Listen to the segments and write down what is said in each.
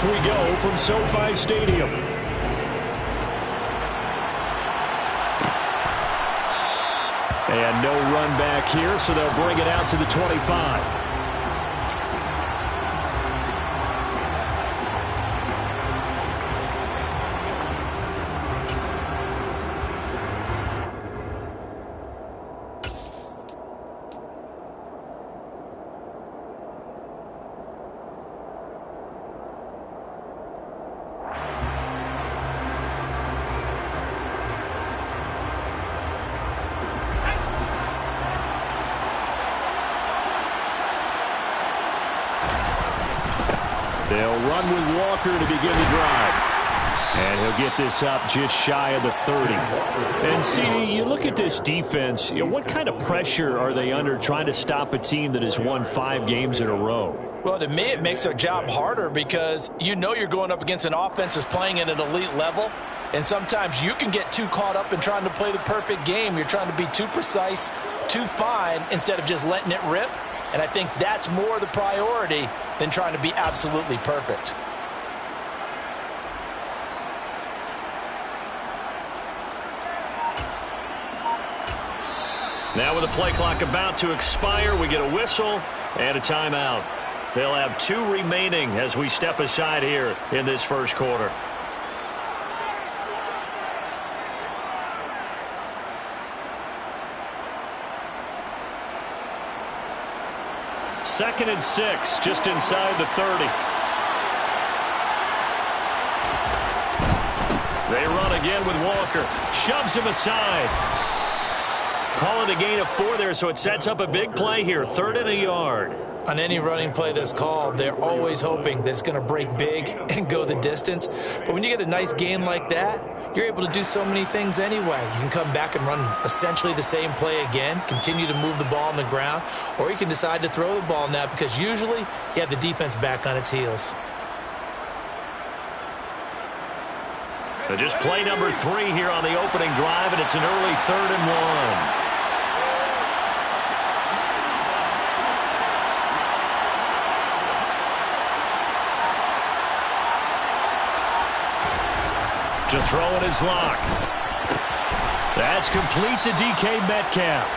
we go from SoFi Stadium. And no run back here, so they'll bring it out to the 25. They'll run with Walker to begin the drive. And he'll get this up just shy of the 30. And see, you look at this defense, what kind of pressure are they under trying to stop a team that has won 5 games in a row? Well, to me, it makes their job harder because you know you're going up against an offense that's playing at an elite level. And sometimes you can get too caught up in trying to play the perfect game. You're trying to be too precise, too fine, instead of just letting it rip. And I think that's more the priority than trying to be absolutely perfect. Now with the play clock about to expire, we get a whistle and a timeout. They'll have 2 remaining as we step aside here in this first quarter. Second and 6, just inside the 30. They run again with Walker. Shoves him aside. Call it a gain of 4 there, so it sets up a big play here. 3rd and a yard. On any running play that's called, they're always hoping that it's going to break big and go the distance. But when you get a nice gain like that, you're able to do so many things anyway. You can come back and run essentially the same play again, continue to move the ball on the ground, or you can decide to throw the ball now because usually you have the defense back on its heels. So just play number 3 here on the opening drive, and it's an early 3rd and 1. To throw in his lock. That's complete to DK Metcalf.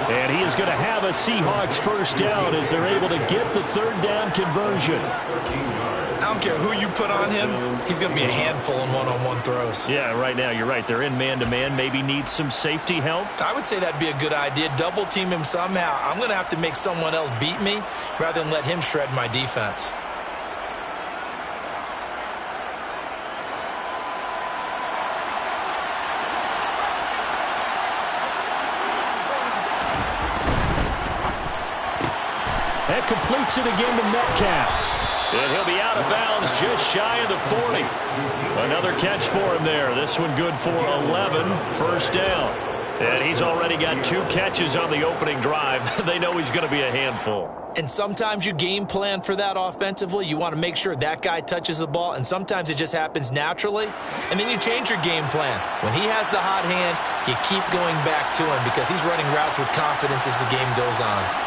And he is going to have a Seahawks first down as they're able to get the 3rd down conversion. I don't care who you put on him, he's going to be a handful in one-on-one throws. Yeah, right now you're right. They're in man-to-man. Maybe need some safety help. I would say that'd be a good idea. Double team him somehow. I'm going to have to make someone else beat me rather than let him shred my defense. That completes it again to Metcalf. And he'll be out of bounds just shy of the 40. Another catch for him there. This one good for 11. First down. And he's already got 2 catches on the opening drive. They know he's going to be a handful. And sometimes you game plan for that offensively. You want to make sure that guy touches the ball. And sometimes it just happens naturally. And then you change your game plan. When he has the hot hand, you keep going back to him because he's running routes with confidence as the game goes on.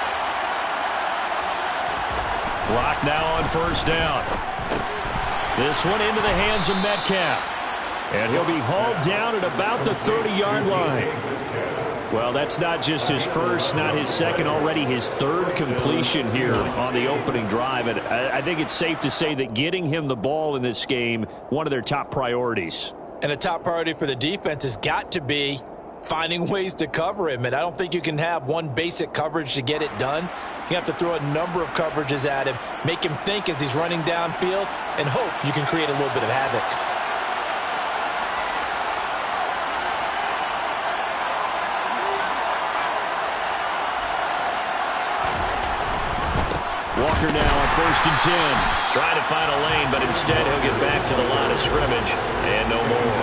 Clock now on first down. This one into the hands of Metcalf. And he'll be hauled down at about the 30-yard line. Well, that's not just his first, not his second, already his 3rd completion here on the opening drive. And I think it's safe to say that getting him the ball in this game, one of their top priorities. And a top priority for the defense has got to be finding ways to cover him. And I don't think you can have one basic coverage to get it done. You have to throw a number of coverages at him, make him think as he's running downfield, and hope you can create a little bit of havoc. Walker now on 1st and 10. Trying to find a lane, but instead he'll get back to the line of scrimmage. And no more.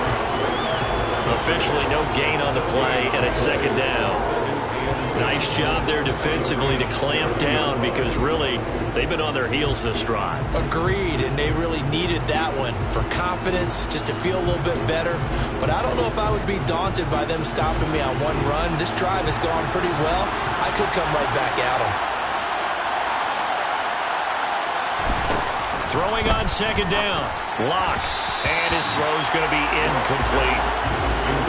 Officially no gain on the play, and it's 2nd down. Nice job there defensively to clamp down because really they've been on their heels this drive. Agreed, and they really needed that one for confidence, just to feel a little bit better. But I don't know if I would be daunted by them stopping me on one run. This drive has gone pretty well. I could come right back at them. Throwing on second down. Lock. And his throw's going to be incomplete.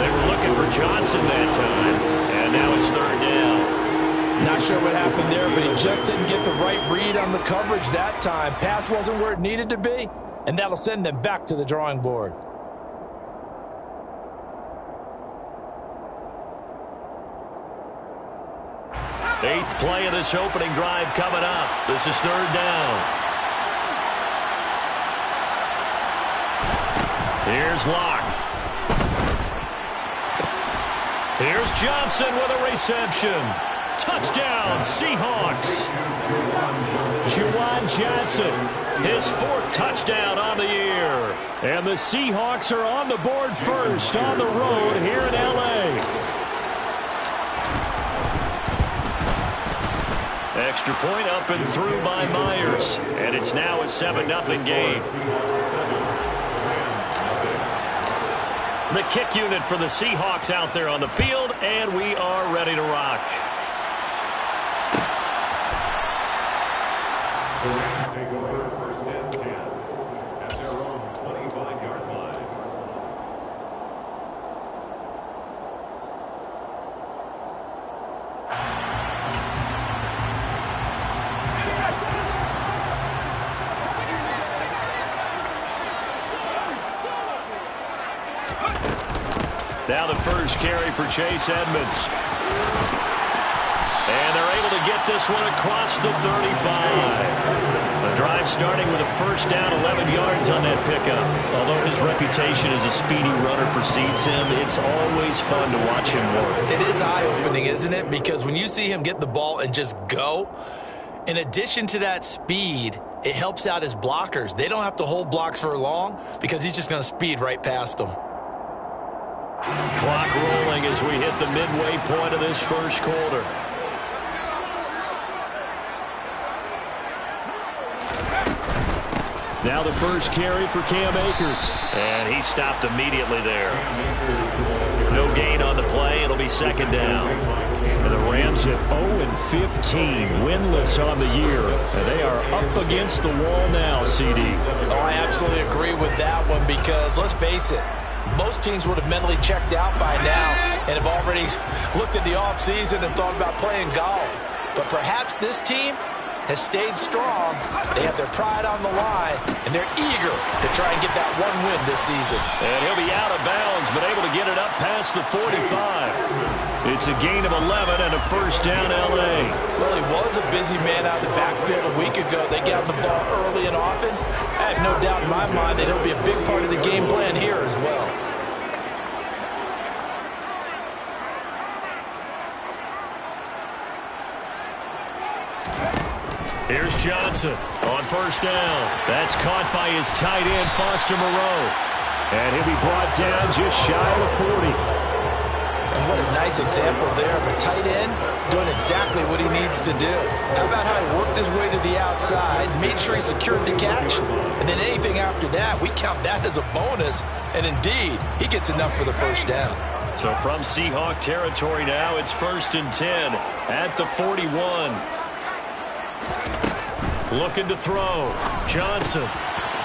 They were looking for Johnson that time. And now it's third down. Not sure what happened there, but he just didn't get the right read on the coverage that time. Pass wasn't where it needed to be, and that'll send them back to the drawing board. Eighth play of this opening drive coming up. This is third down. Here's Locke. Here's Johnson with a reception. Touchdown, Seahawks. Juwan Johnson, his fourth touchdown on the year. And the Seahawks are on the board first on the road here in L.A. Extra point up and through by Myers. And it's now a 7-0 game. The kick unit for the Seahawks out there on the field, and we are ready to rock. The Rams take over first and 10 at their own 25-yard line. Now the first carry for Chase Edmonds. And they're able to get this one across the 35. The drive starting with a first down, 11 yards on that pickup. Although his reputation as a speedy runner precedes him, it's always fun to watch him work. It is eye-opening, isn't it? Because when you see him get the ball and just go, in addition to that speed, it helps out his blockers. They don't have to hold blocks for long because he's just going to speed right past them. Clock rolling as we hit the midway point of this first quarter. Now the first carry for Cam Akers. And he stopped immediately there. No gain on the play. It'll be second down. And the Rams at 0-15, winless on the year. And they are up against the wall now, CD. Oh, I absolutely agree with that one because, let's face it, most teams would have mentally checked out by now and have already looked at the offseason and thought about playing golf. But perhaps this team has stayed strong. They have their pride on the line, and they're eager to try and get that one win this season. And he'll be out of bounds, but able to get it up past the 45. It's a gain of 11 and a first down L.A. Well, he was a busy man out of the backfield a week ago. They got the ball early and often. I have no doubt in my mind that he'll be a big part of the game plan here as well. Here's Johnson on first down. That's caught by his tight end, Foster Moreau. And he'll be brought down just shy of the 40. And what a nice example there of a tight end doing exactly what he needs to do. How about how he worked his way to the outside, made sure he secured the catch, and then anything after that, we count that as a bonus. And indeed, he gets enough for the first down. So from Seahawk territory now, it's first and 10 at the 41. Looking to throw. Johnson.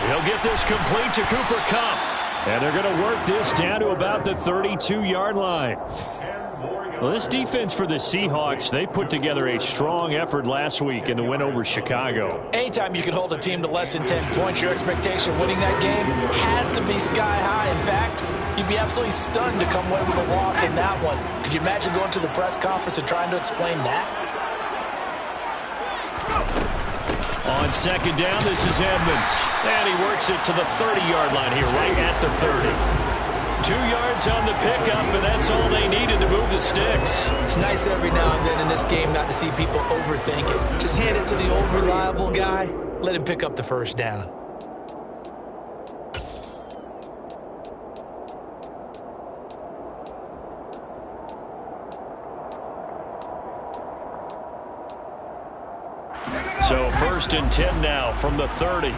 He'll get this complete to Cooper Kupp. And they're going to work this down to about the 32-yard line. Well, this defense for the Seahawks, they put together a strong effort last week in the win over Chicago. Anytime you can hold a team to less than 10 points, your expectation winning that game has to be sky high. In fact, you'd be absolutely stunned to come away with a loss in that one. Could you imagine going to the press conference and trying to explain that? On second down, this is Edmonds. And he works it to the 30-yard line here, right at the 30. 2 yards on the pickup, and that's all they needed to move the sticks. It's nice every now and then in this game not to see people overthink it. Just hand it to the old reliable guy. Let him pick up the first down. So first and 10 now from the 30.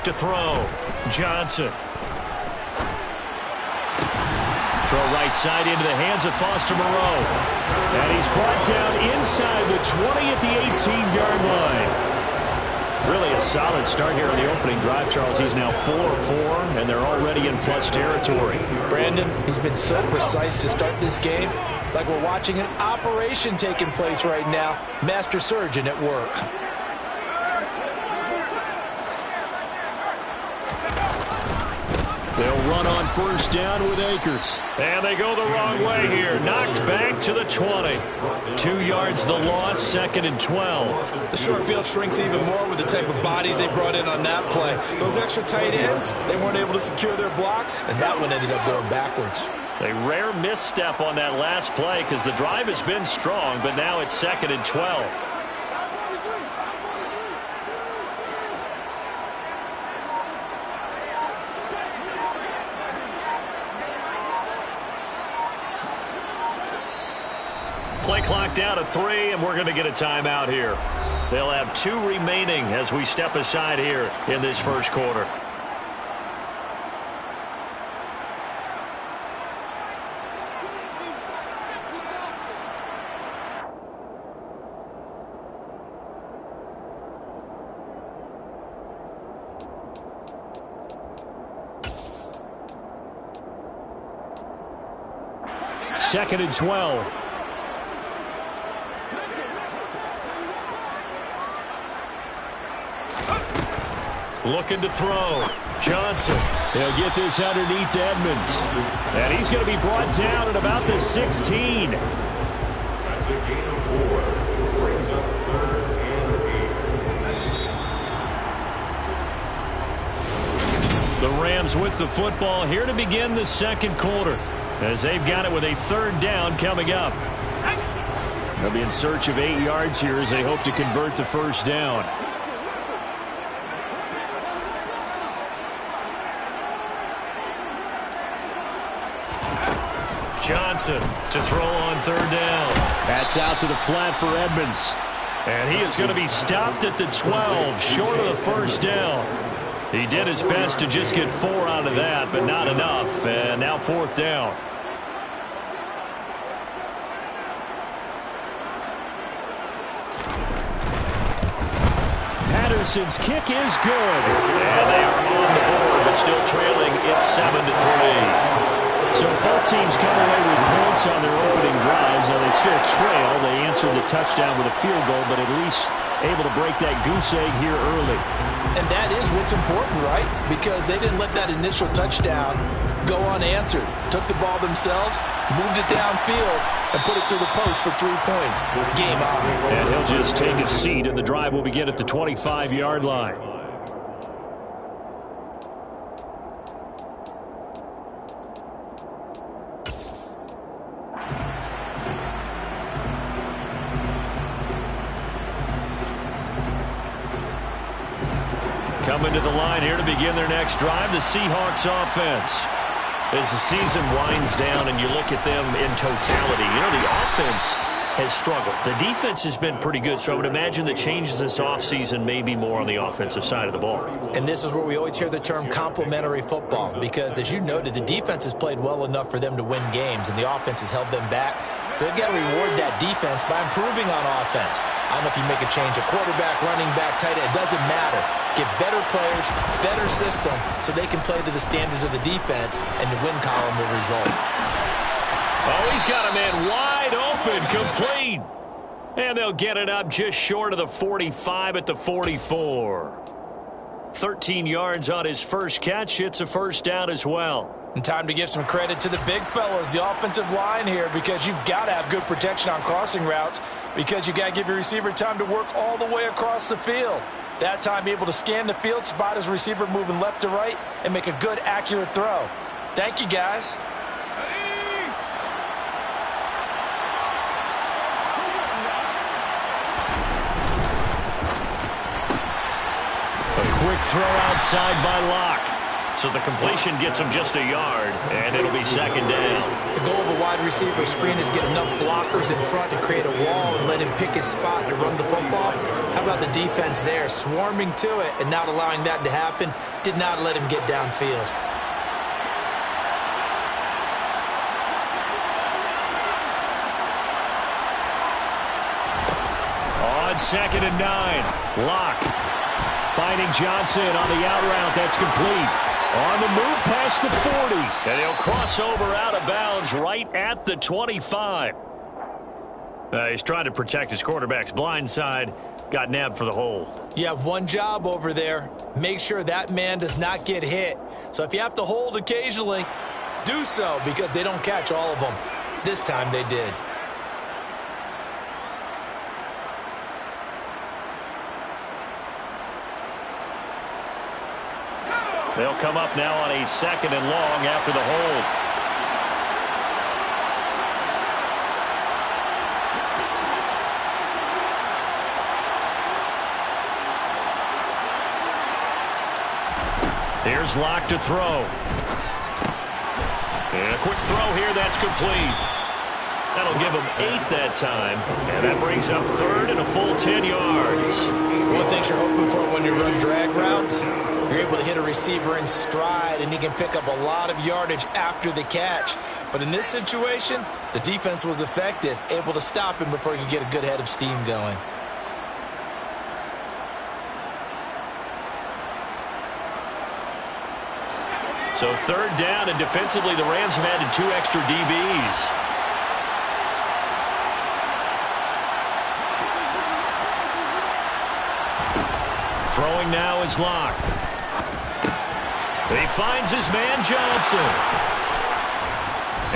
back to throw. Johnson. Throw right side into the hands of Foster Moreau. And he's brought down inside the 20 at the 18-yard line. Really a solid start here on the opening drive, Charles. He's now 4-4, and they're already in plus territory. Brandon, he's been so precise to start this game, like we're watching an operation taking place right now. Master surgeon at work. They'll run on first down with Akers. And they go the wrong way here. Knocked back to the 20. 2 yards the loss, 2nd and 12. The short field shrinks even more with the type of bodies they brought in on that play. Those extra tight ends, they weren't able to secure their blocks, and that one ended up going backwards. A rare misstep on that last play because the drive has been strong, but now it's 2nd and 12. Play clock down to 3, and we're going to get a timeout here. They'll have 2 remaining as we step aside here in this first quarter. Second and 12. Looking to throw. Johnson. He'll get this underneath to Edmonds. And he's going to be brought down at about the 16. That's a gain of 4. Brings up 3rd and 8. The Rams with the football here to begin the second quarter, as they've got it with a 3rd down coming up. They'll be in search of 8 yards here as they hope to convert the first down. Johnson to throw on 3rd down. That's out to the flat for Edmonds. And he is going to be stopped at the 12, short of the first down. He did his best to just get 4 out of that, but not enough. And now 4th down. Patterson's kick is good. And they are on the board, but still trailing. It's 7-3. So both teams come away with points on their opening drives. Now they still trail. They answered the touchdown with a field goal, but at least able to break that goose egg here early. And that is what's important, right? Because they didn't let that initial touchdown go unanswered. Took the ball themselves, moved it downfield, and put it through the post for 3 points. Game on. And he'll just take a seat, and the drive will begin at the 25-yard line. Coming to the line here to begin their next drive, the Seahawks offense. As the season winds down and you look at them in totality, you know, the offense has struggled. The defense has been pretty good, so I would imagine the changes this offseason may be more on the offensive side of the ball. And this is where we always hear the term complementary football, because as you noted, the defense has played well enough for them to win games, and the offense has held them back. So they've got to reward that defense by improving on offense. I don't know if you make a change, a quarterback, running back, tight end, it doesn't matter. Get better players, better system, so they can play to the standards of the defense, and the win column will result. Oh, he's got a man wide open, complete. And they'll get it up just short of the 45 at the 44. 13 yards on his first catch. It's a first down as well. And time to give some credit to the big fellas, the offensive line here, because you've got to have good protection on crossing routes, because you've got to give your receiver time to work all the way across the field. That time, be able to scan the field, spot his receiver moving left to right, and make a good, accurate throw. Thank you, guys. A quick throw outside by Locke. So the completion gets him just a yard, and it'll be second down. The goal of a wide receiver screen is get enough blockers in front to create a wall and let him pick his spot to run the football. How about the defense there, swarming to it and not allowing that to happen? Did not let him get downfield. On 2nd and 9, Locke finding Johnson on the out route. That's complete. On the move past the 40. And he'll cross over out of bounds right at the 25. He's trying to protect his quarterback's blind side. Got nabbed for the hold. You have one job over there. Make sure that man does not get hit. So if you have to hold occasionally, do so, because they don't catch all of them. This time they did. They'll come up now on a 2nd and long after the hold. Here's Locke to throw. And a quick throw here, that's complete. That'll give him 8 that time. And that brings up 3rd and a full 10 yards. One thing you're hoping for when you run drag routes, you're able to hit a receiver in stride, and he can pick up a lot of yardage after the catch. But in this situation, the defense was effective, able to stop him before he could get a good head of steam going. So 3rd down, and defensively the Rams have added 2 extra DBs. Throwing now is Locke. He finds his man Johnson.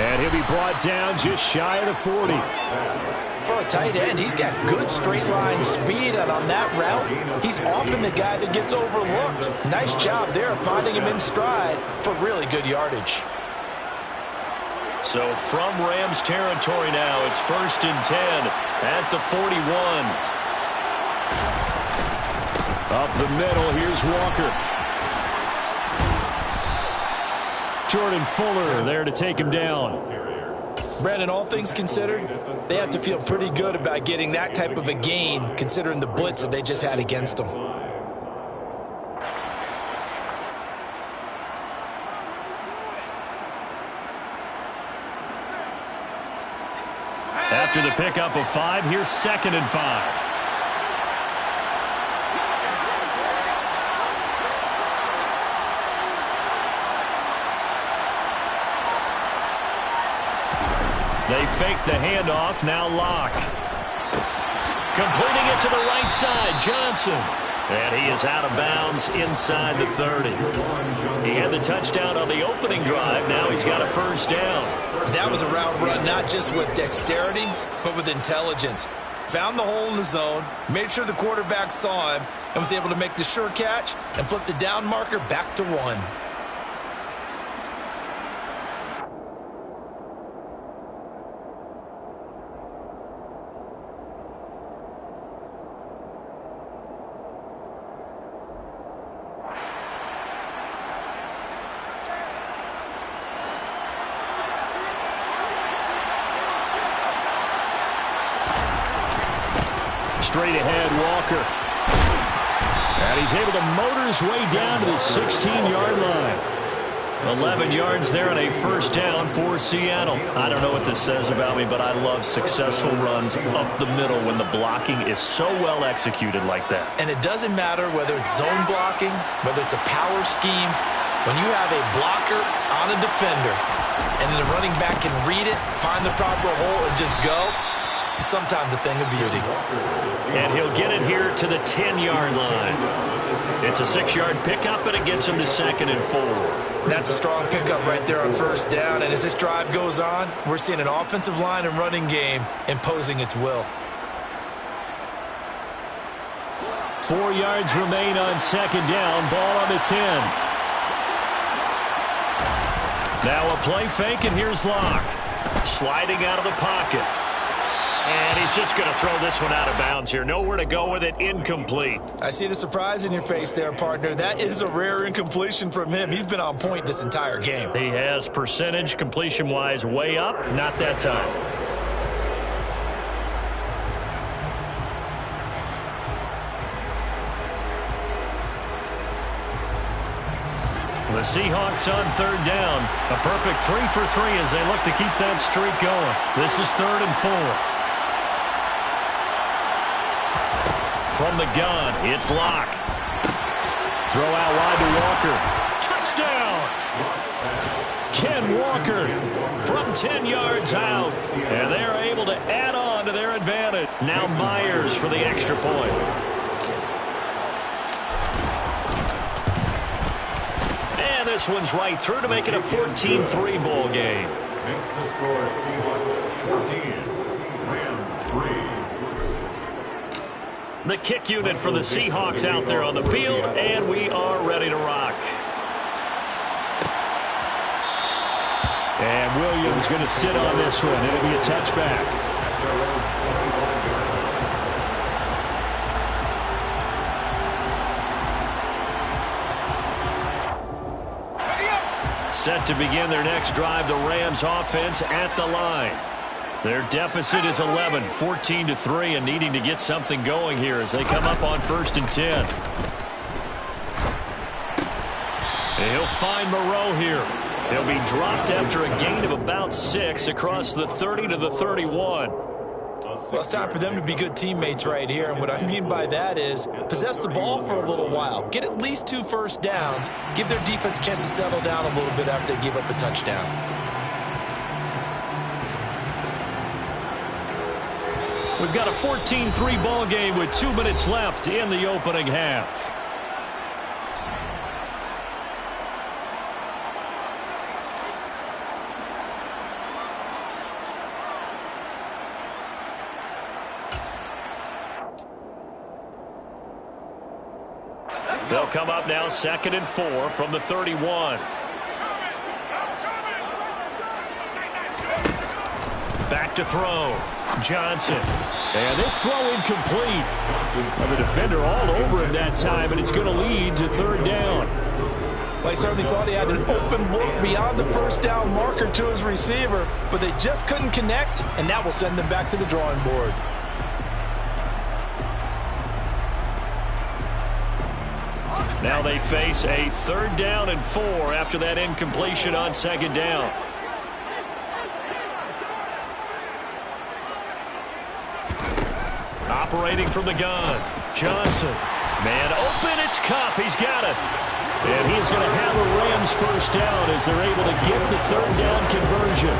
And he'll be brought down just shy of the 40. For a tight end, he's got good straight line speed, and on that route, he's often the guy that gets overlooked. Nice job there finding him in stride for really good yardage. So from Rams territory now, it's 1st and 10 at the 41. Up the middle, here's Walker. Jordan Fuller there to take him down. Brandon, all things considered, they have to feel pretty good about getting that type of a gain, considering the blitz that they just had against them. After the pickup of 5, here's 2nd and 5. They fake the handoff, now Locke. Completing it to the right side, Johnson. And he is out of bounds inside the 30. He had the touchdown on the opening drive. Now he's got a 1st down. That was a route run not just with dexterity, but with intelligence. Found the hole in the zone, made sure the quarterback saw him, and was able to make the sure catch and flip the down marker back to 1. Straight ahead, Walker. And he's able to motor his way down to the 16-yard line. 11 yards there on a 1st down for Seattle. I don't know what this says about me, but I love successful runs up the middle when the blocking is so well executed like that. And it doesn't matter whether it's zone blocking, whether it's a power scheme. When you have a blocker on a defender and then the running back can read it, find the proper hole, and just go, it's sometimes a thing of beauty. And he'll get it here to the 10-yard line. It's a 6-yard pickup, and it gets him to 2nd and 4. That's a strong pickup right there on 1st down. And as this drive goes on, we're seeing an offensive line and running game imposing its will. 4 yards remain on 2nd down. Ball on the 10. Now a play fake, and here's Locke. Sliding out of the pocket. And he's just going to throw this one out of bounds here. Nowhere to go with it. Incomplete. I see the surprise in your face there, partner. That is a rare incompletion from him. He's been on point this entire game. He has percentage completion-wise way up. Not that time. The Seahawks on third down. A perfect 3 for 3 as they look to keep that streak going. This is 3rd and 4. From the gun, it's Locke. Throw out wide to Walker. Touchdown! Ken Walker from 10 yards out. And they're able to add on to their advantage. Now Myers for the extra point. This one's right through to make it a 14-3 ball game. Makes the score Seahawks 14, Rams 3. The kick unit for the Seahawks out there on the field, and we are ready to rock. And Williams going to sit on this one. It'll be a touchback. Set to begin their next drive, the Rams offense at the line. Their deficit is 11, 14-3, and needing to get something going here as they come up on 1st and 10. And he'll find Moreau here. He'll be dropped after a gain of about 6 across the 30 to the 31. Well, it's time for them to be good teammates right here, and what I mean by that is possess the ball for a little while, get at least 2 first downs, give their defense a chance to settle down a little bit after they give up a touchdown. We've got a 14-3 ball game with 2 minutes left in the opening half. They'll come up now 2nd and 4 from the 31. Back to throw. Johnson. And this throw incomplete. The defender all over him that time, and it's going to lead to 3rd down. Well, he certainly thought he had an open look beyond the first down marker to his receiver, but they just couldn't connect, and that will send them back to the drawing board. Now they face a 3rd down and 4 after that incompletion on 2nd down. Operating from the gun, Johnson. Man open, it's Kupp. He's got it. And he's going to have the Rams 1st down as they're able to get the 3rd down conversion.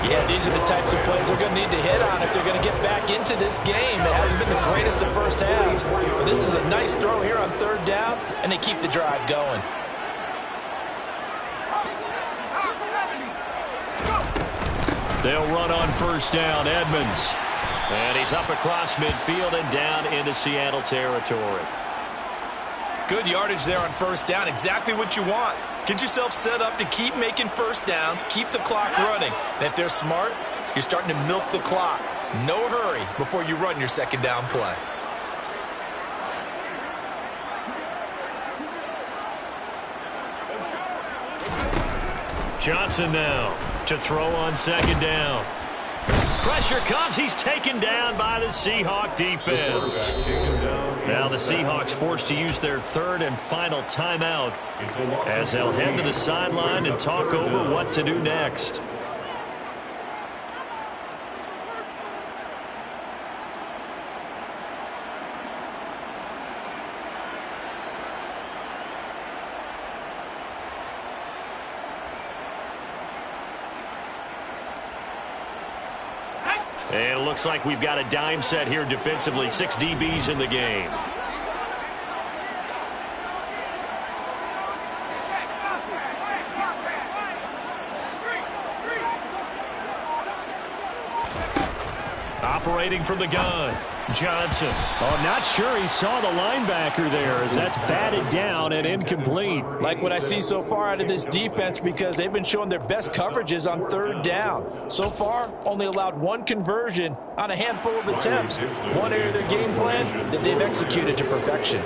Yeah, these are the types of plays they're going to need to hit on if they're going to get back into this game. It hasn't been the greatest of first halves, but this is a nice throw here on 3rd down, and they keep the drive going. They'll run on 1st down, Edmonds. And he's up across midfield and down into Seattle territory. Good yardage there on 1st down, exactly what you want. Get yourself set up to keep making 1st downs, keep the clock running. And if they're smart, you're starting to milk the clock. No hurry before you run your 2nd down play. Johnson now to throw on 2nd down. Pressure comes. He's taken down by the Seahawk defense. Now the Seahawks forced to use their 3rd and final timeout as they'll head to the sideline and talk over what to do next. And it looks like we've got a dime set here defensively. 6 DBs in the game. separating from the gun. Johnson. Oh, not sure he saw the linebacker there as that's batted down and incomplete. Like what I see so far out of this defense because they've been showing their best coverages on third down. So far, only allowed one conversion on a handful of attempts. One area of their game plan that they've executed to perfection.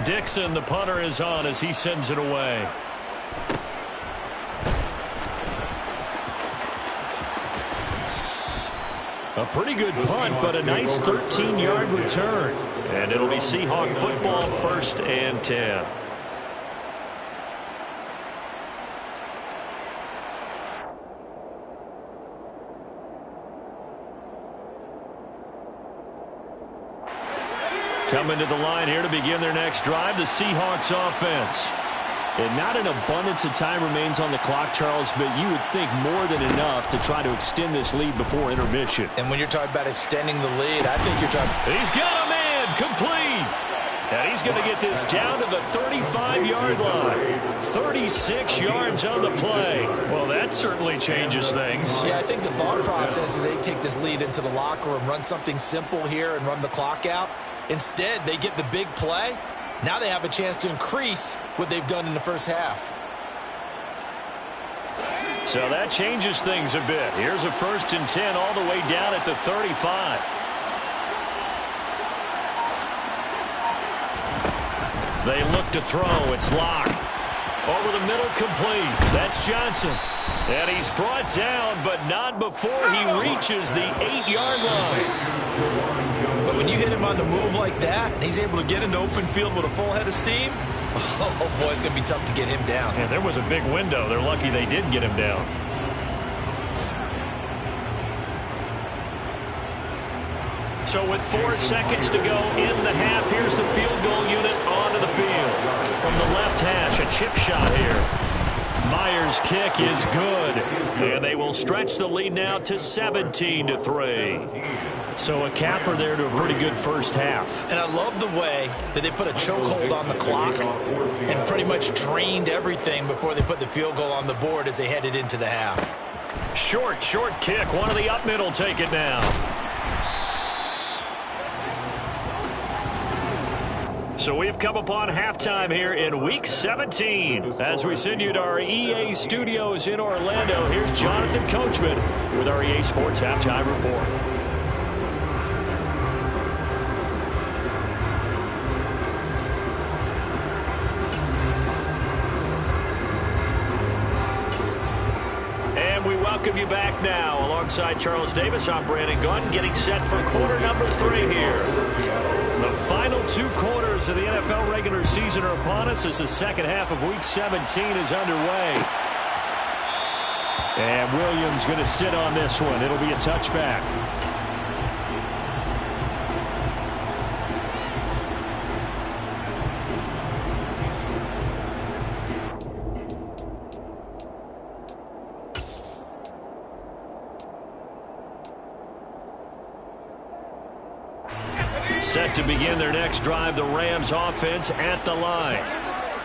Dixon, the punter, is on as he sends it away. A pretty good punt, but a nice 13-yard return. And it'll be Seahawk football, 1st and 10. Coming to the line here to begin their next drive, the Seahawks offense. And not an abundance of time remains on the clock, Charles, but you would think more than enough to try to extend this lead before intermission. And when you're talking about extending the lead, I think you're talking... He's got a man, complete. And he's going to get this down to the 35-yard line. 36 yards on the play. Well, that certainly changes things. Yeah, I think the thought process is they take this lead into the locker room, run something simple here and run the clock out. Instead, they get the big play. Now they have a chance to increase what they've done in the first half. So that changes things a bit. Here's a 1st and 10 all the way down at the 35. They look to throw. It's Locke. Over the middle, complete. That's Johnson. And he's brought down, but not before he reaches the 8-yard line. But when you hit him on the move like that, and he's able to get into open field with a full head of steam, oh, boy, it's going to be tough to get him down. Yeah, there was a big window. They're lucky they did get him down. So with 4 seconds to go in the half, here's the field goal unit onto the field. From the left hash, a chip shot here. Myers' kick is good. And they will stretch the lead now to 17-3. So a capper there to a pretty good first half. And I love the way that they put a chokehold on the clock and pretty much drained everything before they put the field goal on the board as they headed into the half. Short kick. One of the up middle take it now. So we've come upon halftime here in Week 17. As we send you to our EA studios in Orlando, here's Jonathan Coachman with our EA Sports Halftime Report. And we welcome you back now. Alongside Charles Davis, I'm Brandon Gunn, getting set for quarter number 3 here. The final 2 quarters of the NFL regular season are upon us as the second half of Week 17 is underway. And Williams going to sit on this one. It'll be a touchback. Set to begin their next drive, the Rams offense at the line.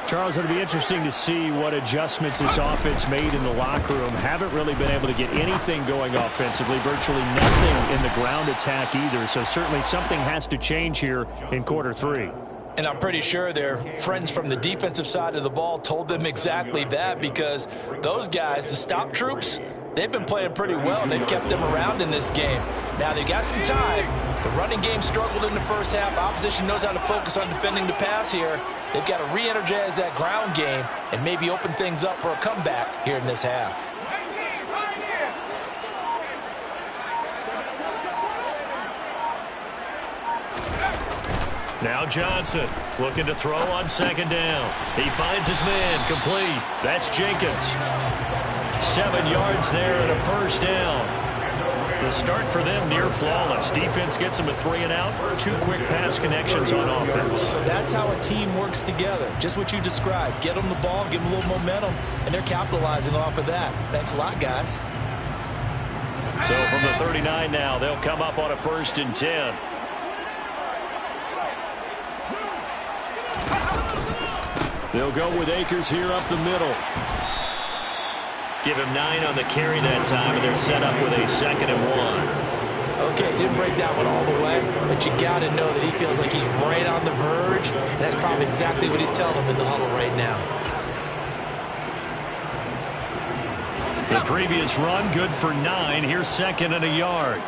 Charles, it'll be interesting to see what adjustments this offense made in the locker room. Haven't really been able to get anything going offensively, virtually nothing in the ground attack either. So certainly something has to change here in quarter 3. And I'm pretty sure their friends from the defensive side of the ball told them exactly that, because those guys, the stop troops, they've been playing pretty well, and they've kept them around in this game. Now, they've got some time. The running game struggled in the first half. Opposition knows how to focus on defending the pass here. They've got to re-energize that ground game and maybe open things up for a comeback here in this half. Now Johnson looking to throw on 2nd down. He finds his man, complete. That's Jenkins. 7 yards there and a 1st down. The start for them near flawless. Defense gets them a 3 and out. 2 quick pass connections on offense. So that's how a team works together. Just what you described. Get them the ball, give them a little momentum, and they're capitalizing off of that. Thanks a lot, guys. So from the 39 now, they'll come up on a 1st and 10. They'll go with Akers here up the middle. Give him 9 on the carry that time, and they're set up with a 2nd and 1. Okay, didn't break that one all the way, but you got to know that he feels like he's right on the verge. And that's probably exactly what he's telling them in the huddle right now. The previous run, good for 9. Here's 2nd and a yard.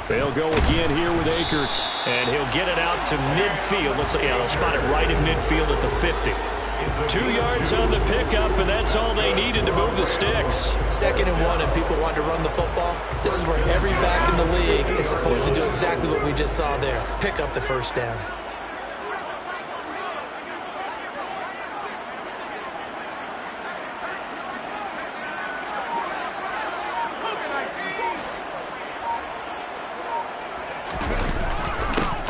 They'll go again here with Akers, and he'll get it out to midfield. They'll spot it right in midfield at the 50. 2 yards on the pickup, and that's all they needed to move the sticks. 2nd and 1, and people want to run the football. This is where every back in the league is supposed to do exactly what we just saw there. Pick up the first down.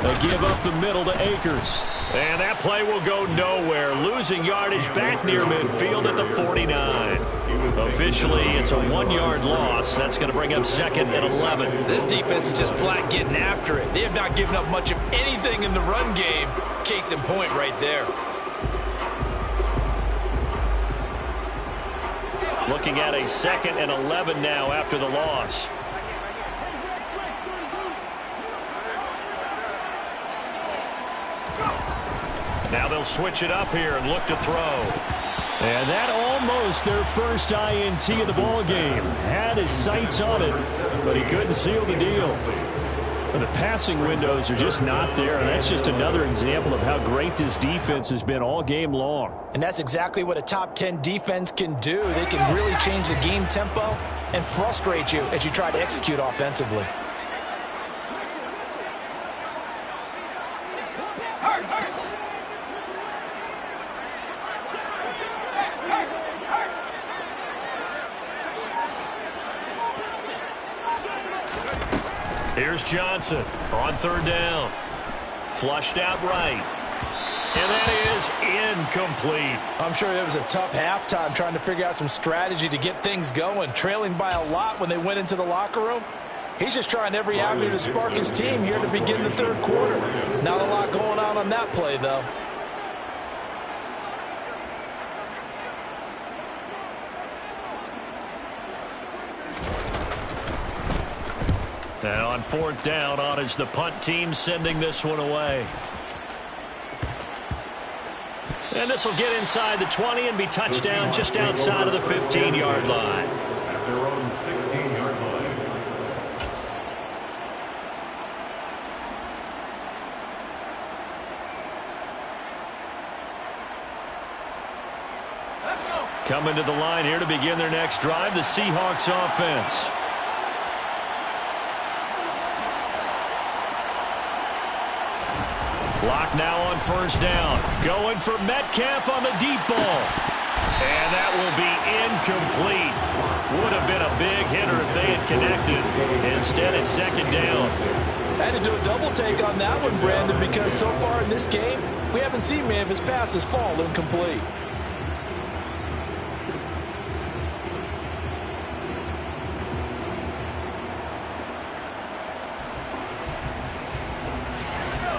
They give up the middle to Akers. And that play will go nowhere. Losing yardage back near midfield at the 49. Officially, it's a 1-yard loss. That's going to bring up 2nd and 11. This defense is just flat getting after it. They have not given up much of anything in the run game. Case in point right there. Looking at a 2nd and 11 now after the loss. Now they'll switch it up here and look to throw. And that almost their first INT of the ball game. Had his sights on it, but he couldn't seal the deal. And the passing windows are just not there, and that's just another example of how great this defense has been all game long. And that's exactly what a top 10 defense can do. They can really change the game tempo and frustrate you as you try to execute offensively. Here's Johnson on 3rd down. Flushed out right. And that is incomplete. I'm sure it was a tough halftime trying to figure out some strategy to get things going. Trailing by a lot when they went into the locker room. He's just trying every avenue to spark his team here to begin the 3rd quarter. Not a lot going on that play, though. And on 4th down, on is the punt team sending this one away. And this will get inside the 20 and be touchdown just outside of the 15-yard line. At their own 16-yard line. Coming to the line here to begin their next drive, the Seahawks offense. Lock now on 1st down. Going for Metcalf on the deep ball. And that will be incomplete. Would have been a big hitter if they had connected. Instead, it's 2nd down. I had to do a double take on that one, Brandon, because so far in this game, we haven't seen many of his passes fall incomplete.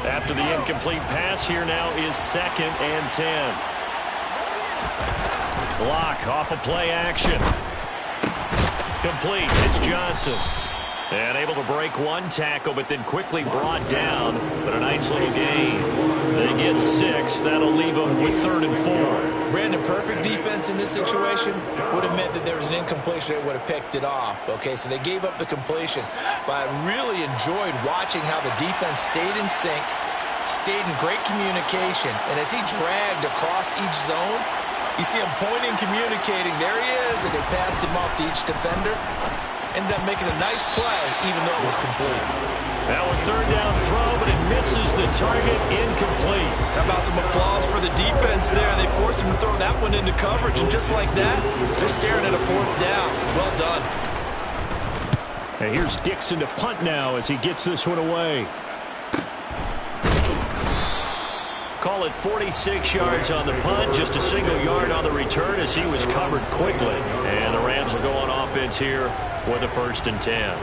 After the incomplete pass, here now is 2nd and 10. Block off of play action. Complete. It's Johnson. And able to break one tackle, but then quickly brought down. But a nice little gain. They get 6. That'll leave them with 3rd and 4. Brandon, perfect defense in this situation would have meant that there was an incompletion that would have picked it off. Okay, so they gave up the completion. But I really enjoyed watching how the defense stayed in sync, stayed in great communication. And as he dragged across each zone, you see him pointing, communicating. There he is, and they passed him off to each defender. Ended up making a nice play, even though it was complete. Now a 3rd down throw, but it misses the target, incomplete. How about some applause for the defense there? They forced him to throw that one into coverage, and just like that, they're staring at a 4th down. Well done. And here's Dixon to punt now as he gets this one away. Call it 46 yards on the punt, just a single yard on the return as he was covered quickly. And the Rams will go on offense here with a 1st and 10.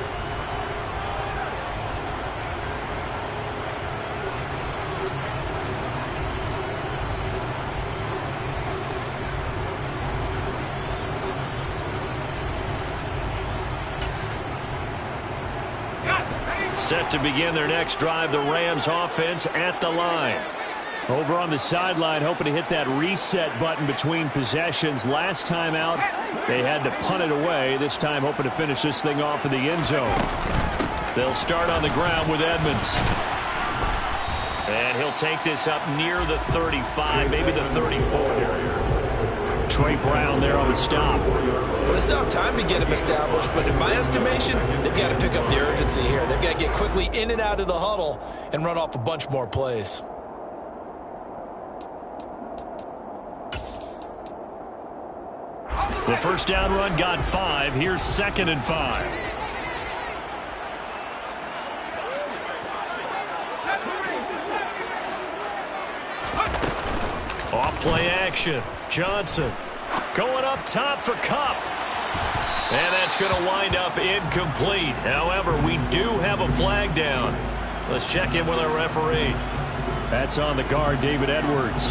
Set to begin their next drive, the Rams offense at the line. Over on the sideline, hoping to hit that reset button between possessions. Last time out, they had to punt it away. This time, hoping to finish this thing off in the end zone. They'll start on the ground with Edmonds. And he'll take this up near the 35, maybe the 34. Trey Brown there on the stop. Well, they still have time to get him established, but in my estimation, they've got to pick up the urgency here. They've got to get quickly in and out of the huddle and run off a bunch more plays. The first down run got 5. Here's 2nd and 5. Off-play action. Johnson going up top for Kupp. And that's going to wind up incomplete. However, we do have a flag down. Let's check in with our referee. That's on the guard, David Edwards.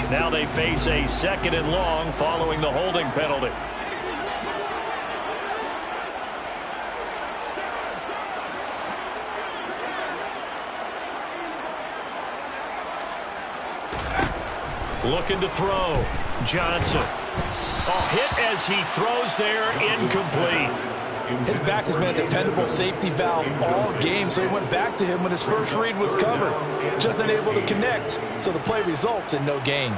Now they face a 2nd and long following the holding penalty. Looking to throw. Johnson. Hit as he throws there, incomplete. His back has been a dependable safety valve all game, so he went back to him when his first read was covered. Just unable to connect, so the play results in no gain.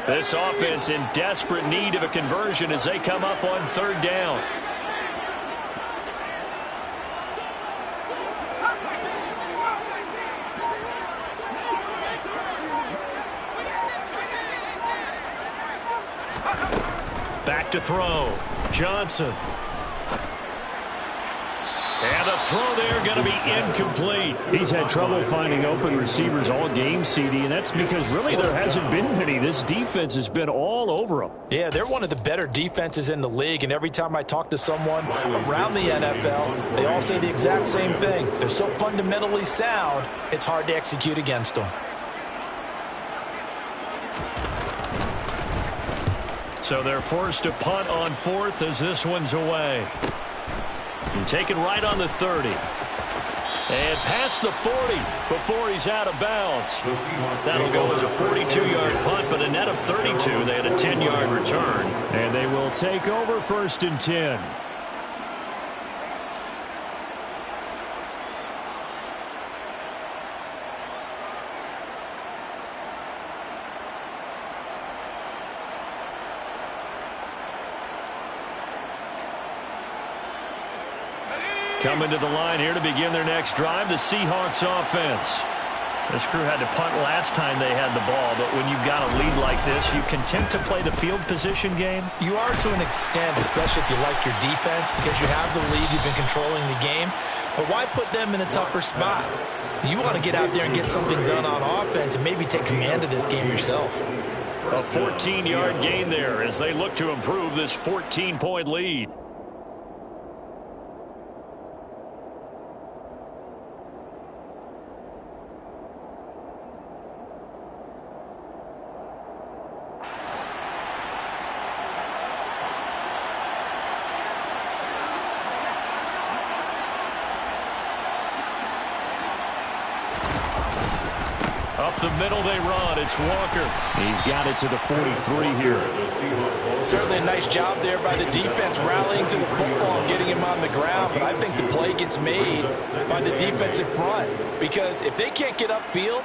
This offense in desperate need of a conversion as they come up on 3rd down. Back to throw. Johnson. And the throw there going to be incomplete. He's had trouble finding open receivers all game, CD, and that's because really there hasn't been many. This defense has been all over them. Yeah, they're one of the better defenses in the league, and every time I talk to someone around the NFL, they all say the exact same thing. They're so fundamentally sound, it's hard to execute against them. So they're forced to punt on 4th as this one's away. And taken right on the 30. And past the 40 before he's out of bounds. That'll go as a 42-yard punt, but a net of 32. They had a 10-yard return. And they will take over 1st and 10. Coming to the line here to begin their next drive, the Seahawks offense. This crew had to punt last time they had the ball, but when you've got a lead like this, you content to play the field position game? You are to an extent, especially if you like your defense, because you have the lead, you've been controlling the game. But why put them in a tougher spot? You want to get out there and get something done on offense and maybe take command of this game yourself. A 14-yard gain there as they look to improve this 14-point lead. Up the middle they run. It's Walker. He's got it to the 43 here. Certainly a nice job there by the defense rallying to the football and getting him on the ground. But I think the play gets made by the defensive front. Because if they can't get upfield,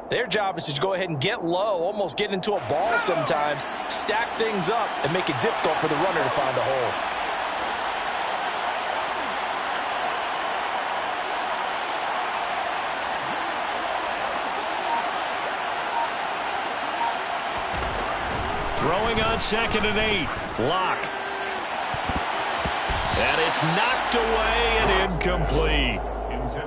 their job is to go ahead and get low, almost get into a ball sometimes, stack things up, and make it difficult for the runner to find a hole. Throwing on 2nd and 8. Lock. And it's knocked away and incomplete.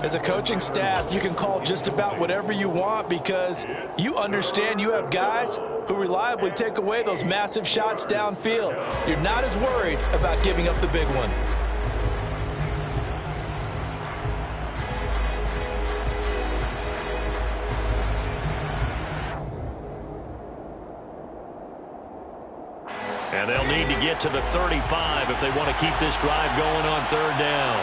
As a coaching staff, you can call just about whatever you want because you understand you have guys who reliably take away those massive shots downfield. You're not as worried about giving up the big one. And they'll need to get to the 35 if they want to keep this drive going on third down.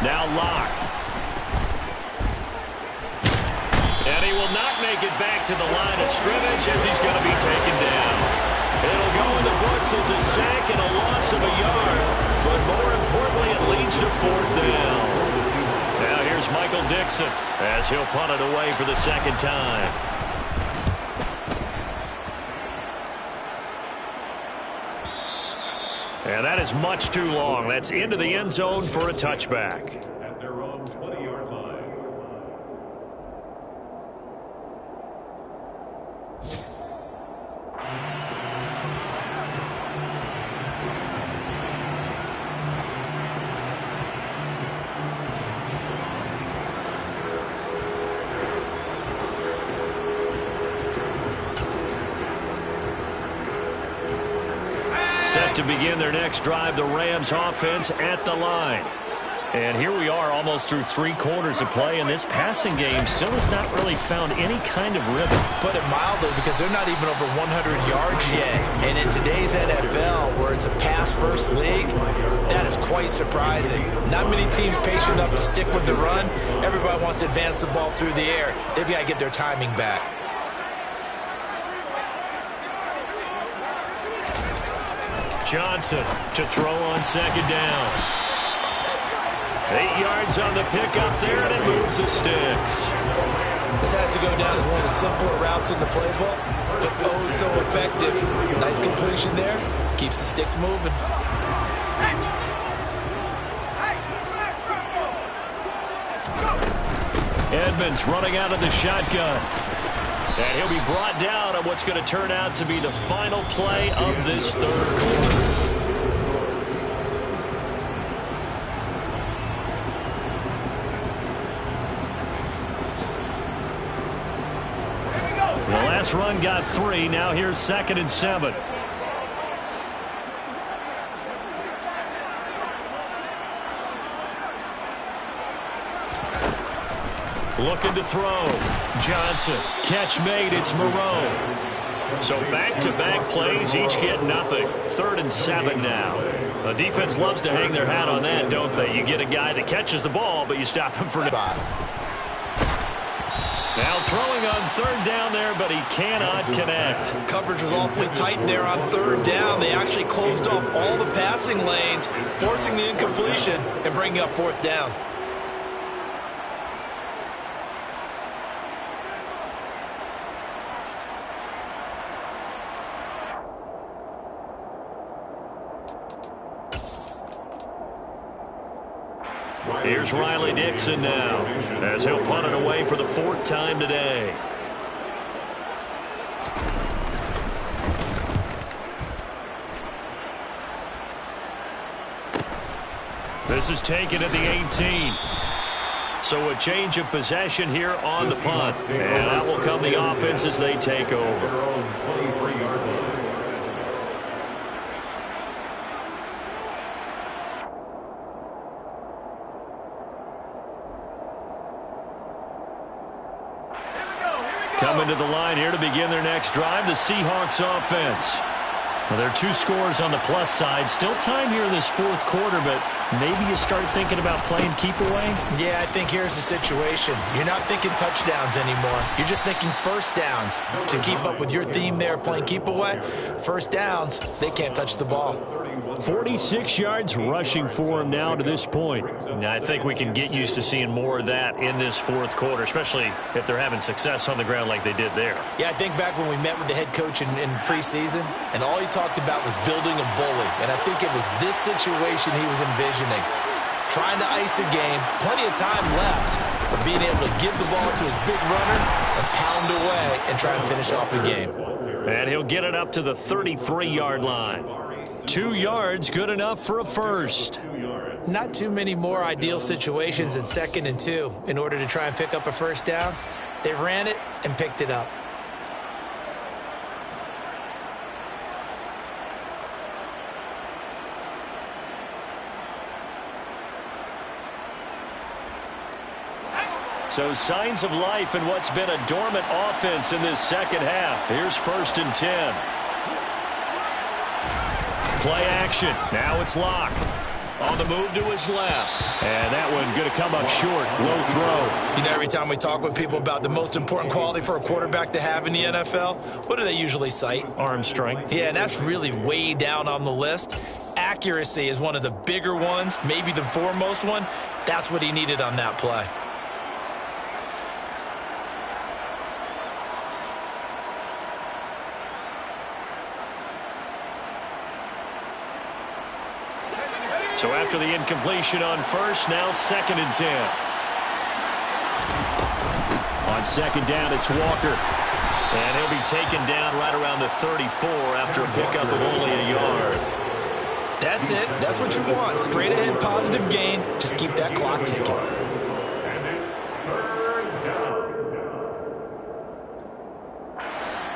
Now Locke. And he will not make it back to the line of scrimmage as he's going to be taken down. It'll go in the books as a sack and a loss of a yard. But more importantly, it leads to fourth down. Now here's Michael Dixon as he'll punt it away for the second time. And that is much too long. That's into the end zone for a touchback. At their own 20-yard line. Set to begin their next drive, the Rams offense at the line. And here we are almost through 3 quarters of play, and this passing game still has not really found any kind of rhythm. Put it mildly, because they're not even over 100 yards yet. And in today's NFL, where it's a pass-first league, that is quite surprising. Not many teams patient enough to stick with the run. Everybody wants to advance the ball through the air. They've got to get their timing back. Johnson to throw on second down. 8 yards on the pickup there, and it moves the sticks. This has to go down as one of the simpler routes in the playbook, but oh so effective. Nice completion there. Keeps the sticks moving. Edmonds running out of the shotgun. And he'll be brought down on what's going to turn out to be the final play of this third quarter. The last run got 3. Now here's 2nd and 7. Looking to throw. Johnson. Catch made. It's Moreau. So back-to-back plays, each get nothing. 3rd and 7 now. The defense loves to hang their hat on that, don't they? You get a guy that catches the ball, but you stop him for now. Now throwing on 3rd down there, but he cannot connect. Coverage was awfully tight there on 3rd down. They actually closed off all the passing lanes, forcing the incompletion and bringing up 4th down. Here's Riley Dixon now, as he'll punt it away for the 4th time today. This is taken at the 18. So a change of possession here on the punt. And that will come the offense as they take over. Coming to the line here to begin their next drive, the Seahawks offense. Well, there are 2 scores on the plus side. Still time here in this 4th quarter, but maybe you start thinking about playing keep away? Yeah, I think here's the situation. You're not thinking touchdowns anymore. You're just thinking first downs. To keep up with your theme there, playing keep away, first downs, they can't touch the ball. 46 yards rushing for him now to this point. Now, I think we can get used to seeing more of that in this 4th quarter, especially if they're having success on the ground like they did there. Yeah, I think back when we met with the head coach in preseason, and all he talked about was building a bully. And I think it was this situation he was envisioning. Trying to ice a game, plenty of time left, but being able to give the ball to his big runner and pound away and try and finish off a game. And he'll get it up to the 33-yard line. 2 yards, good enough for a first. Not too many more ideal situations in 2nd and 2 in order to try and pick up a first down. They ran it and picked it up. So signs of life in what's been a dormant offense in this second half. Here's 1st and 10. Play action. Now it's Locke. On the move to his left. And that one going to come up short. Low throw. You know, every time we talk with people about the most important quality for a quarterback to have in the NFL, what do they usually cite? Arm strength. Yeah, and that's really way down on the list. Accuracy is one of the bigger ones, maybe the foremost one. That's what he needed on that play. So after the incompletion on first, now 2nd and 10. On 2nd down, it's Walker. And he'll be taken down right around the 34 after a pickup of only a yard. That's it. That's what you want. Straight ahead, positive gain. Just keep that clock ticking. And it's 3rd down.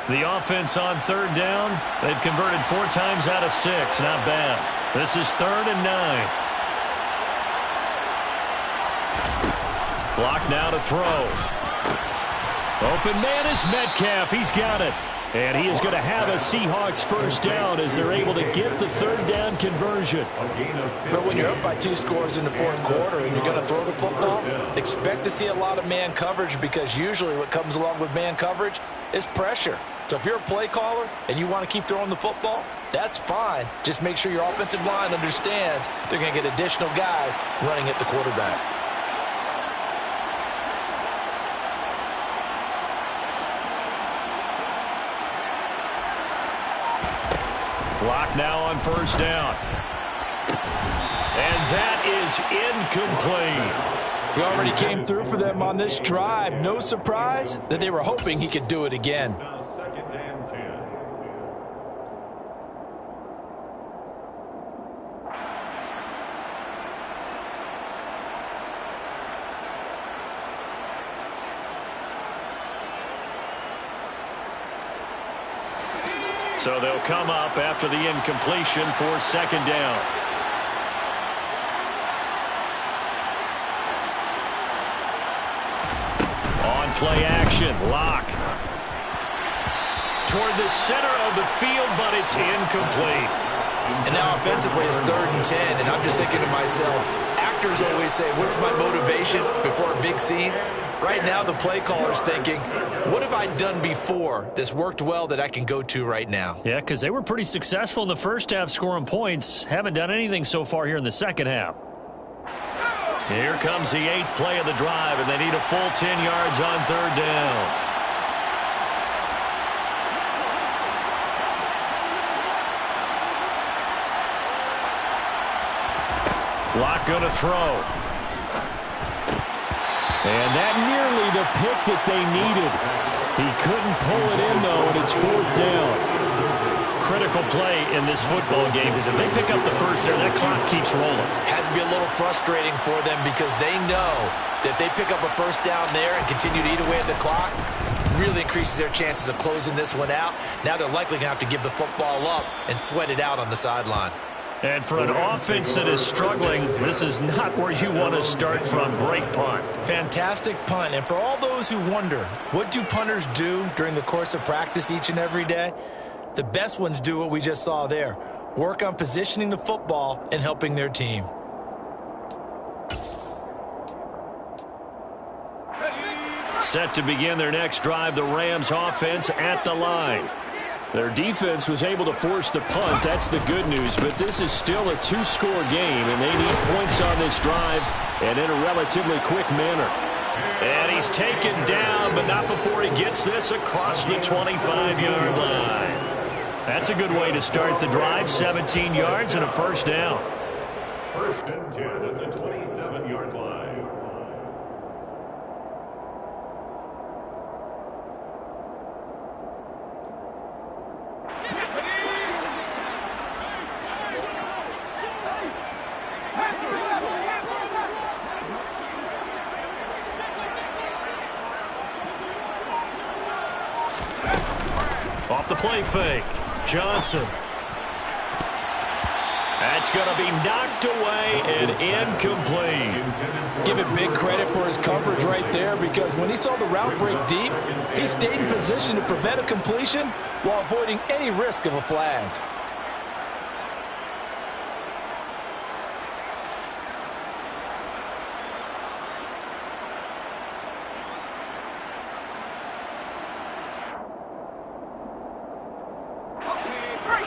The offense on 3rd down, they've converted 4 times out of 6. Not bad. This is 3rd and 9. Block now to throw. Open man is Metcalf. He's got it. And he is going to have a Seahawks first down as they're able to get the 3rd down conversion. But when you're up by 2 scores in the 4th quarter and you're going to throw the football, expect to see a lot of man coverage, because usually what comes along with man coverage is pressure. So if you're a play caller and you want to keep throwing the football, that's fine. Just make sure your offensive line understands they're going to get additional guys running at the quarterback. Block now on 1st down. And that is incomplete. He already came through for them on this drive. No surprise that they were hoping he could do it again. Now 2nd and 10. So they'll come up after the incompletion for 2nd down. On play action, Locke. Toward the center of the field, but it's incomplete. And now offensively it's 3rd and 10, and I'm just thinking to myself, actors always say, what's my motivation before a big scene? Right now the play caller's thinking, what have I done before that's worked well that I can go to right now? Yeah, because they were pretty successful in the first half scoring points. Haven't done anything so far here in the second half. Here comes the 8th play of the drive, and they need a full 10 yards on 3rd down. Locke going to throw. And that nearly the pick that they needed. He couldn't pull it in, though, and it's 4th down. Critical play in this football game, because if they pick up the first there, that clock keeps rolling. Has to be a little frustrating for them, because they know that if they pick up a first down there and continue to eat away at the clock, really increases their chances of closing this one out. Now they're likely going to have to give the football up and sweat it out on the sideline. And for an offense that is struggling, this is not where you want to start from. Great punt. Fantastic punt. And for all those who wonder, what do punters do during the course of practice each and every day? The best ones do what we just saw there. Work on positioning the football and helping their team. Set to begin their next drive, the Rams offense at the line. Their defense was able to force the punt. That's the good news, but this is still a 2-score game, and they need points on this drive and in a relatively quick manner. And he's taken down, but not before he gets this across the 25-yard line. That's a good way to start the drive, 17 yards and a first down. 1st and 10 at the 27-yard line. play fake. Johnson. That's going to be knocked away and incomplete. Give it big credit for his coverage right there, because when he saw the route break deep, he stayed in position to prevent a completion while avoiding any risk of a flag.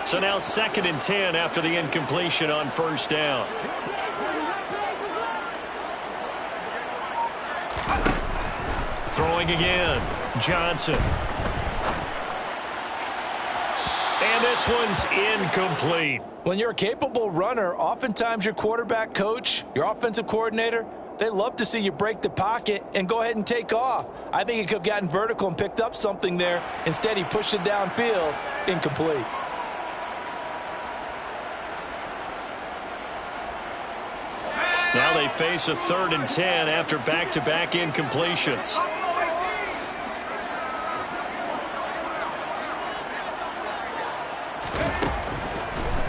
So now 2nd and 10 after the incompletion on 1st down. Throwing again. Johnson. And this one's incomplete. When you're a capable runner, oftentimes your quarterback coach, your offensive coordinator, they love to see you break the pocket and go ahead and take off. I think he could have gotten vertical and picked up something there. Instead, he pushed it downfield. Incomplete. Now they face a 3rd and 10 after back-to-back incompletions.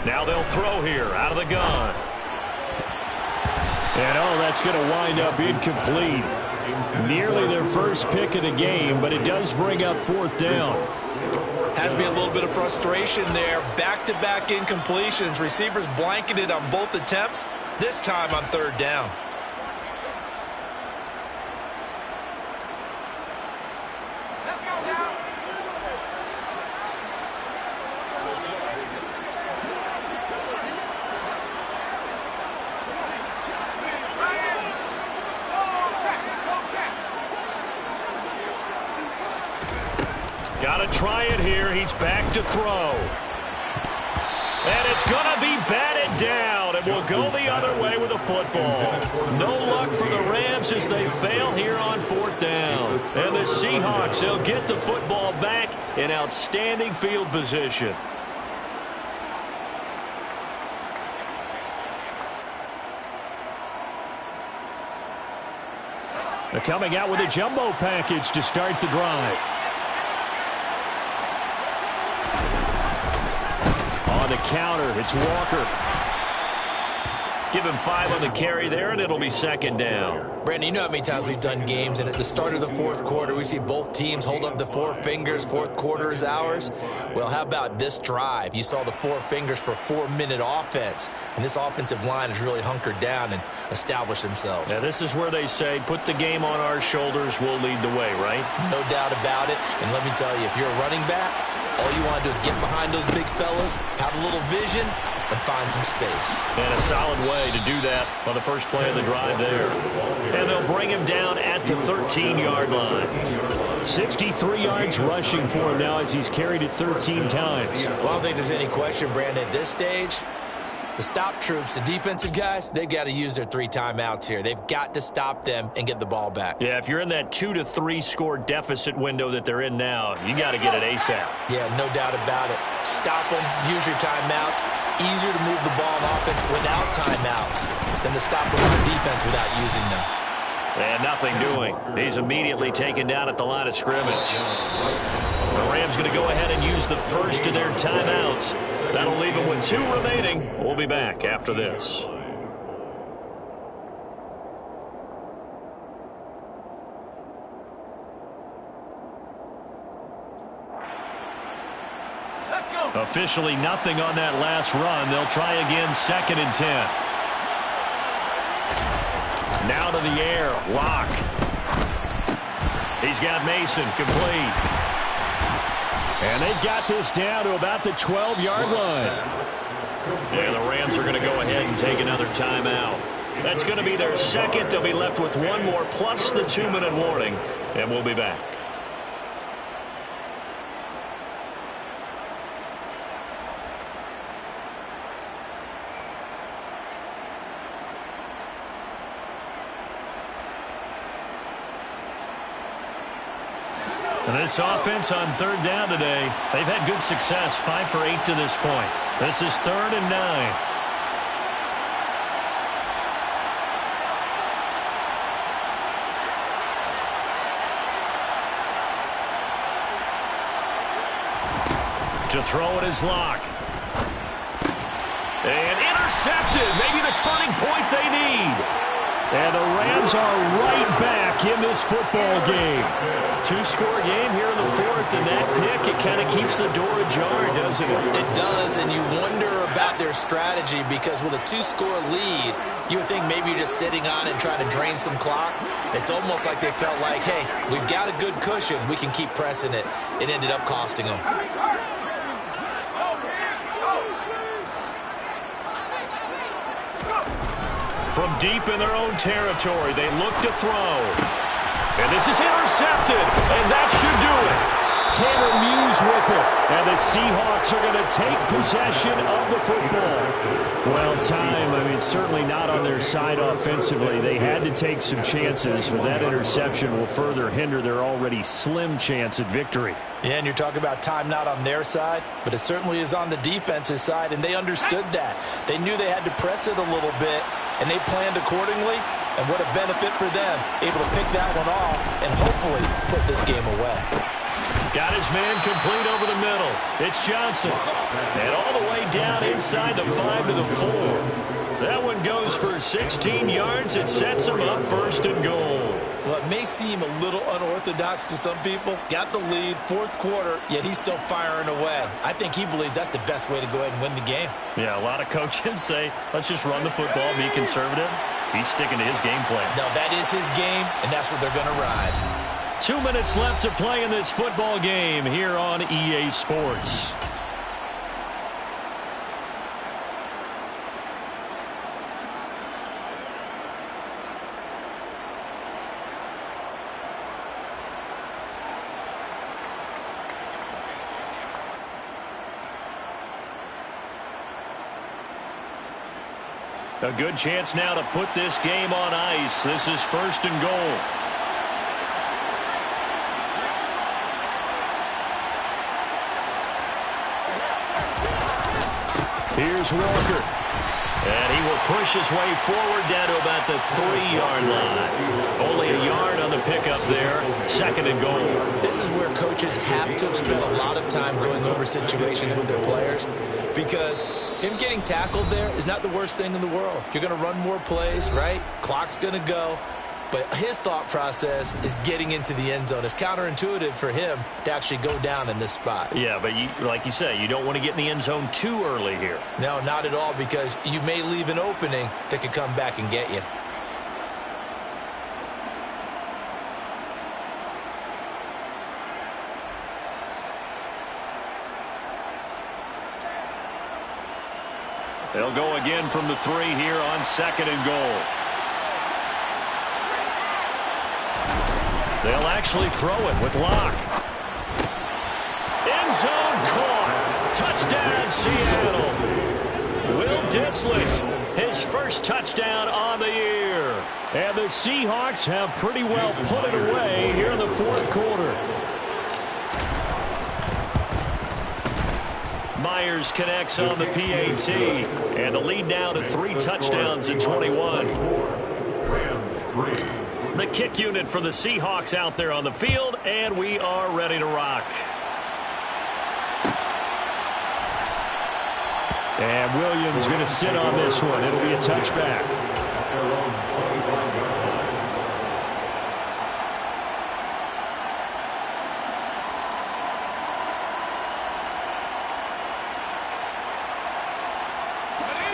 Now they'll throw here out of the gun. And that's going to wind up incomplete. Nearly their first pick of the game, but it does bring up 4th down. Has to be a little bit of frustration there. Back-to-back incompletions. Receivers blanketed on both attempts, this time on 3rd down. Got to try it here. He's back to throw. And it's going to be batted down, and will go the other way with the football. No luck for the Rams as they fail here on 4th down. And the Seahawks, they'll get the football back in outstanding field position. They're coming out with a jumbo package to start the drive. On the counter, it's Walker. Give him 5 on the carry there, and it'll be 2nd down. Brandon, you know how many times we've done games, and at the start of the 4th quarter, we see both teams hold up the 4 fingers, 4th quarter is ours. Well, how about this drive? You saw the 4 fingers for 4-minute offense, and this offensive line has really hunkered down and established themselves. Now, this is where they say, put the game on our shoulders, we'll lead the way, right? No doubt about it, and let me tell you, if you're a running back, all you want to do is get behind those big fellas, have a little vision, and find some space. And a solid way to do that on the first play of the drive there. And they'll bring him down at the 13-yard line. 63 yards rushing for him now as he's carried it 13 times. Well, I don't think there's any question, Brandon, at this stage. The stop troops, the defensive guys, they've got to use their 3 timeouts here. They've got to stop them and get the ball back. Yeah, if you're in that 2 to 3 score deficit window that they're in now, you got to get it ASAP. Yeah, no doubt about it. Stop them, use your timeouts. Easier to move the ball on offense without timeouts than to stop them on defense without using them. And nothing doing. He's immediately taken down at the line of scrimmage. The Rams going to go ahead and use the first of their timeouts. That'll leave them with 2 remaining. We'll be back after this. Officially nothing on that last run. They'll try again, 2nd and 10. Now to the air, Lock. He's got Mason complete. And they've got this down to about the 12-yard line. Yeah, the Rams are going to go ahead and take another timeout. That's going to be their 2nd. They'll be left with 1 more plus the 2-minute warning. And we'll be back. And this offense on 3rd down today, they've had good success, 5 for 8 to this point. This is 3rd and 9. To throw it is Locke. And intercepted. Maybe the turning point they need. And the Rams are right back in this football game. Two-score game here in the fourth, and that pick, it kind of keeps the door ajar, doesn't it? It does, and you wonder about their strategy because with a two-score lead, you would think maybe you're just sitting on it and trying to drain some clock. It's almost like they felt like, hey, we've got a good cushion. We can keep pressing it. It ended up costing them. From deep in their own territory, they look to throw. And this is intercepted, and that should do it. Tanner Muse with it, and the Seahawks are going to take possession of the football. Well, time, I mean, certainly not on their side offensively. They had to take some chances, but that interception will further hinder their already slim chance at victory. Yeah, and you're talking about time not on their side, but it certainly is on the defense's side, and they understood that. They knew they had to press it a little bit, and they planned accordingly, and what a benefit for them, able to pick that one off and hopefully put this game away. Got his man complete over the middle. It's Johnson. And all the way down inside the 5 to the 4. That one goes for 16 yards. It sets him up first and goal. Well, it may seem a little unorthodox to some people. Got the lead, fourth quarter, yet he's still firing away. I think he believes that's the best way to go ahead and win the game. Yeah, a lot of coaches say, let's just run the football, be conservative. He's sticking to his game plan. No, that is his game, and that's what they're going to ride. 2 minutes left to play in this football game here on EA Sports. A good chance now to put this game on ice. This is first and goal. Here's Walker. And he will push his way forward down to about the 3-yard line. Only a yard on the pickup there. Second and goal. This is where coaches have to have spent a lot of time going over situations with their players because him getting tackled there is not the worst thing in the world. You're going to run more plays, right? Clock's going to go. But his thought process is getting into the end zone. It's counterintuitive for him to actually go down in this spot. Yeah, but like you say, you don't want to get in the end zone too early here. No, not at all, because you may leave an opening that could come back and get you. They'll go again from the 3 here on second and goal. They'll actually throw it with Locke. End zone caught. Touchdown, Seattle. Will Dissly, his first touchdown on the year. And the Seahawks have pretty well put it away here in the fourth quarter. Myers connects on the PAT. And the lead now to 3 touchdowns in 21. Rams 3. The kick unit for the Seahawks out there on the field, and we are ready to rock. And Williams going to sit on this one. It'll be a touchback.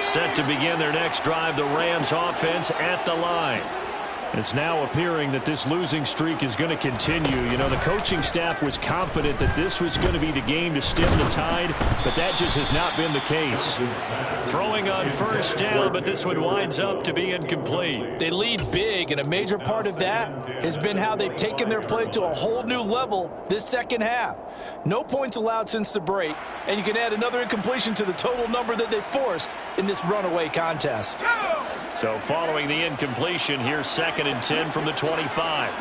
Set to begin their next drive, the Rams offense at the line. It's now appearing that this losing streak is going to continue. You know, the coaching staff was confident that this was going to be the game to stem the tide, but that just has not been the case. Throwing on first down, but this one winds up to be incomplete. They lead big, and a major part of that has been how they've taken their play to a whole new level this second half. No points allowed since the break, and you can add another incompletion to the total number that they forced in this runaway contest. So following the incompletion, here's second and 10 from the 25.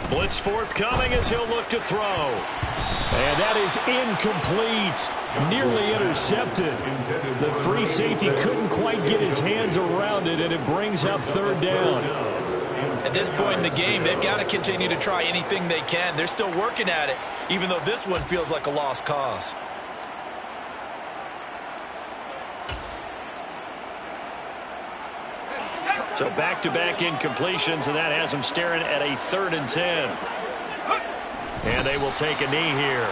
Blitz forthcoming as he'll look to throw. And that is incomplete. Nearly intercepted. The free safety couldn't quite get his hands around it, and it brings up third down. At this point in the game, they've got to continue to try anything they can. They're still working at it, even though this one feels like a lost cause. So back-to-back incompletions, and that has them staring at a 3rd and 10. And they will take a knee here.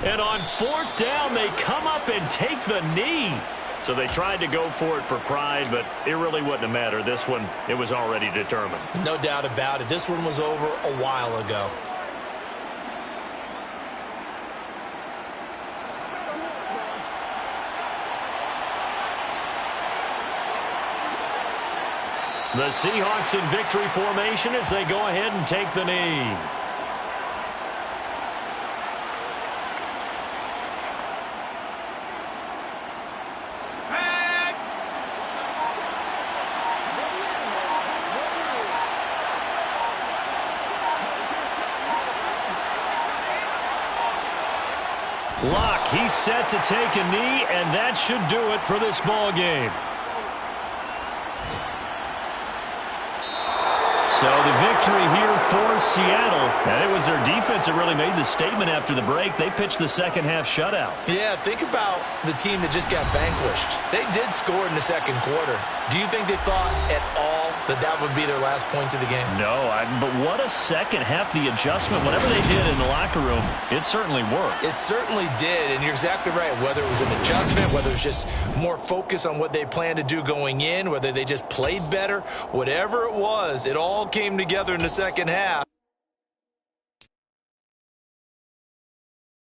And on 4th down, they come up and take the knee. So they tried to go for it for pride, but it really wouldn't have mattered. This one, it was already determined. No doubt about it. This one was over a while ago. The Seahawks in victory formation as they go ahead and take the knee. Locke, he's set to take a knee, and that should do it for this ball game. So the victory here for Seattle. And it was their defense that really made the statement after the break. They pitched the second half shutout. Yeah, think about the team that just got vanquished. They did score in the second quarter. Do you think they thought at all that that would be their last points of the game? No, but what a second half. The adjustment, whatever they did in the locker room, it certainly worked. It certainly did, and you're exactly right. Whether it was an adjustment, whether it was just more focus on what they planned to do going in, whether they just played better, whatever it was, it all came together in the second half.